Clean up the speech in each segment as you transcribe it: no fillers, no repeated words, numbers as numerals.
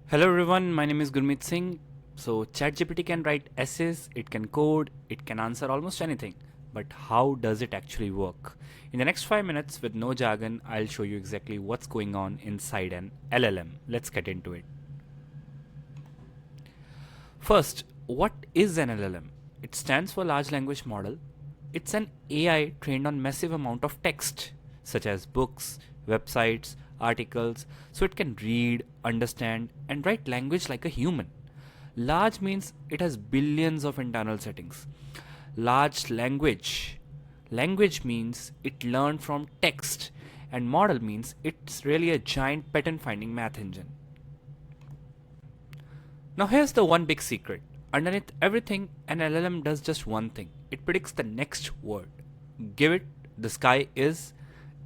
Hello everyone, my name is Gurmeet Singh. So ChatGPT can write essays, it can code, it can answer almost anything. But how does it actually work? In the next 5 minutes with no jargon, I'll show you exactly what's going on inside an LLM. Let's get into it. First, what is an LLM? It stands for large language model. It's an AI trained on massive amount of text such as books, websites, articles, so it can read, understand and write language like a human. Large means it has billions of internal settings. Large language means it learned from text, and model means it's really a giant pattern finding math engine. Now here's the one big secret. Underneath everything, an LLM does just one thing. It predicts the next word. Give it the sky is,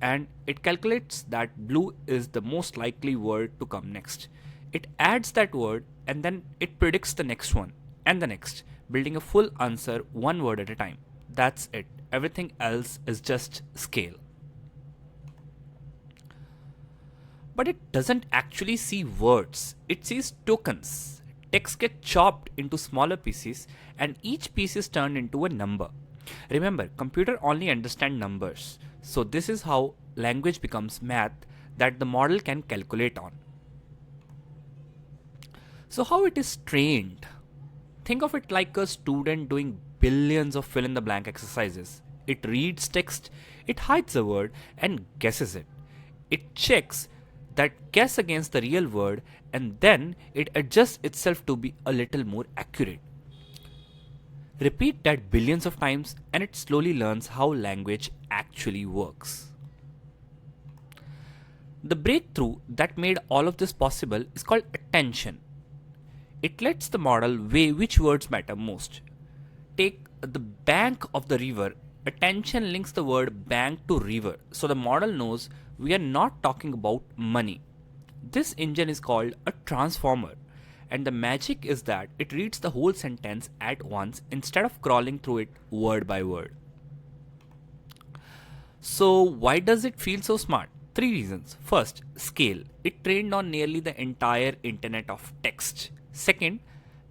and it calculates that blue is the most likely word to come next. It adds that word and then it predicts the next one and the next, building a full answer one word at a time. That's it. Everything else is just scale. But it doesn't actually see words, it sees tokens. Text gets chopped into smaller pieces and each piece is turned into a number. Remember, computer only understand numbers. So this is how language becomes math that the model can calculate on. So how it is trained? Think of it like a student doing billions of fill in the blank exercises. It reads text, it hides a word and guesses it. It checks that guess against the real word and then it adjusts itself to be a little more accurate. Repeat that billions of times and it slowly learns how language actually works. The breakthrough that made all of this possible is called attention. It lets the model weigh which words matter most. Take the bank of the river. Attention links the word bank to river, so the model knows we are not talking about money. This engine is called a transformer, and the magic is that it reads the whole sentence at once instead of crawling through it word by word. So, why does it feel so smart? Three reasons. First, scale. It trained on nearly the entire internet of text. Second,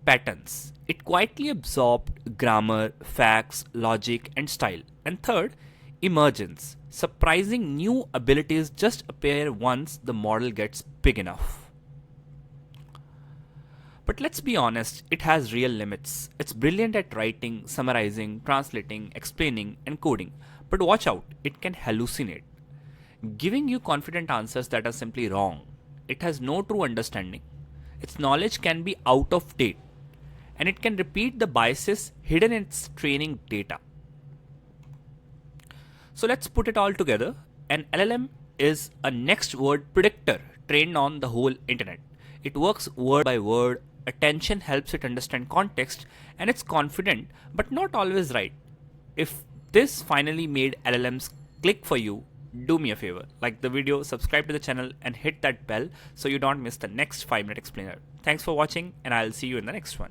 patterns. It quietly absorbed grammar, facts, logic, and style. And third, emergence. Surprising new abilities just appear once the model gets big enough. But let's be honest, it has real limits. It's brilliant at writing, summarizing, translating, explaining, and coding. But watch out, it can hallucinate, giving you confident answers that are simply wrong. It has no true understanding. Its knowledge can be out of date, and it can repeat the biases hidden in its training data. So let's put it all together. An LLM is a next word predictor trained on the whole internet. It works word by word, attention helps it understand context, and it's confident but not always right. If this finally made LLMs click for you, do me a favor, like the video, subscribe to the channel and hit that bell so you don't miss the next 5-minute explainer. Thanks for watching and I'll see you in the next one.